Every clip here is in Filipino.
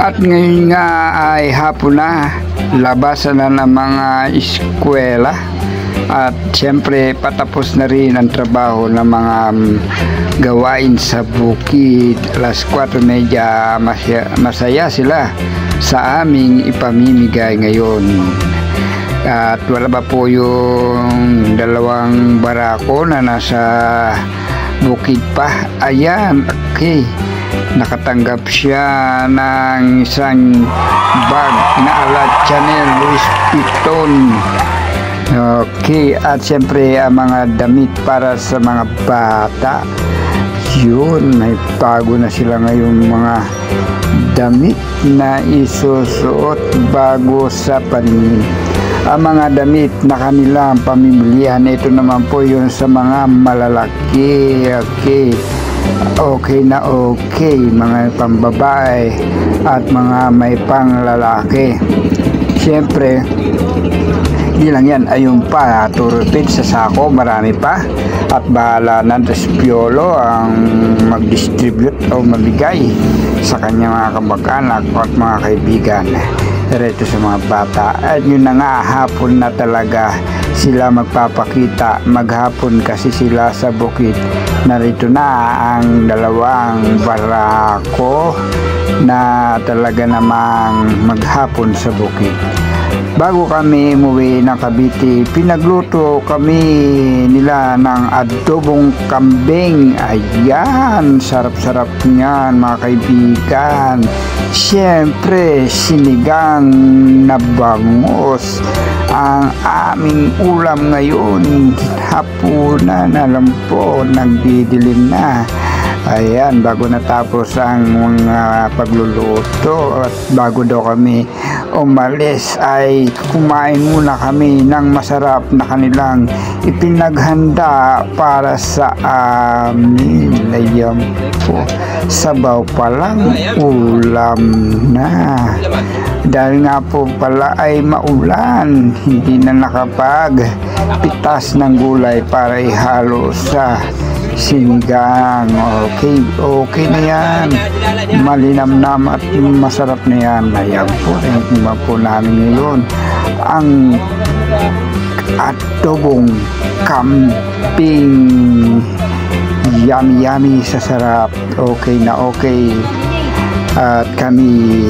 At ngayon nga ay hapon na, labasan na ng mga eskwela. At siyempre patapos na rin ang trabaho ng mga gawain sa bukid. Alas 4:30 masaya sila sa aming ipamimigay ngayon. At wala ba po yung dalawang barako na nasa bukid pa? Ayan, okay. Nakatanggap siya ng isang bag na ala Chanel Louis Vuitton. Okay, at siyempre ang mga damit para sa mga bata. Yun, may bago na sila ngayon mga damit na isusuot bago sa paningin. Ang mga damit na kanilang pamimilihan, ito naman po yun sa mga malalaki. Okay na okay, mga pambabae at mga may panglalaki. Siyempre, hindi lang yan, ayun pa, turupit sa sako, marami pa. At bahala ng Piolo ang mag-distribute o mabigay sa kanyang mga kamag-anak at mga kaibigan direto sa mga bata. At yun na nga, hapon na talaga sila magpapakita. Maghapon kasi sila sa bukid. Narito na ang dalawang barako na talaga namang maghapon sa bukid. Bago kami umuwi ng Cavite, pinagluto kami nila ng adobong kambing. Ayan, sarap-sarap niyan mga kaibigan. Siyempre, sinigang na bangus ang aming ulam ngayon. Hapunan, alam po, nagdidilim na. Ayan, bago natapos ang mga pagluluto at bago daw kami umalis ay kumain muna kami ng masarap na kanilang ipinaghanda para sa amin. Ayan po, sabaw pa lang, ulam na. Dahil nga po pala ay maulan, hindi na nakapagpitas ng gulay para ihalo sa sinigang. Okay na yan, malinamnam at masarap na yan. Ayan po, tingnan po namin ngayon ang adobong kambing. Yummy sa sarap. Okay na okay. At kami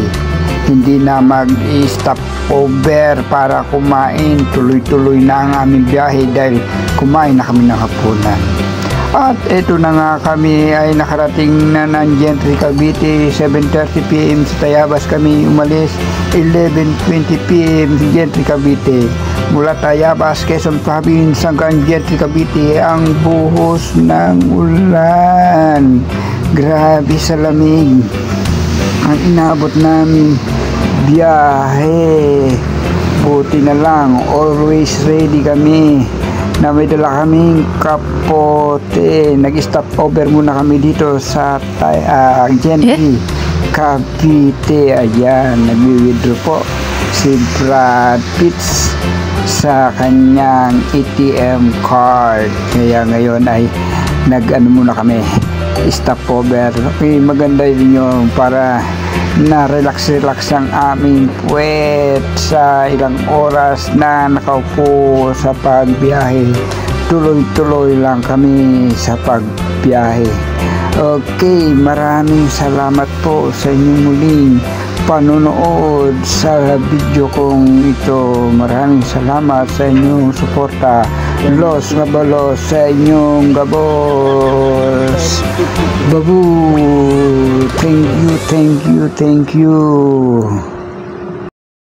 hindi na mag-stop over para kumain. Tuloy-tuloy na ang aming biyahe dahil kumain na kami ng hapunan. At ito na nga, kami ay nakarating na ng Gentry Cavite. 7:30 PM sa Tayabas kami umalis. 11:20 PM sa Gentry Cavite. Mula Tayabas, Quezon Province hanggang Gentry Cavite ang buhos ng ulan. Grabe sa lamig ang inabot namin biyahe. Buti na lang, always ready kami na may dala kaming kapote. Nag-stop over muna kami dito sa Gentry Cavite. Ayan, nag-withdraw po si Brad Pitts sa kanyang ATM card. Kaya ngayon ay muna kami, stop over. Okay, maganda din yun para na relax ang aming puwet sa ilang oras na nakaupo sa pagbiyahe. Tuloy-tuloy lang kami sa pagbiyahe. Okay, maraming salamat po sa inyong muling panonood sa video kong ito. Maraming salamat sa inyong suporta. Los mabalos sa inyong gabos. Babu, thank you.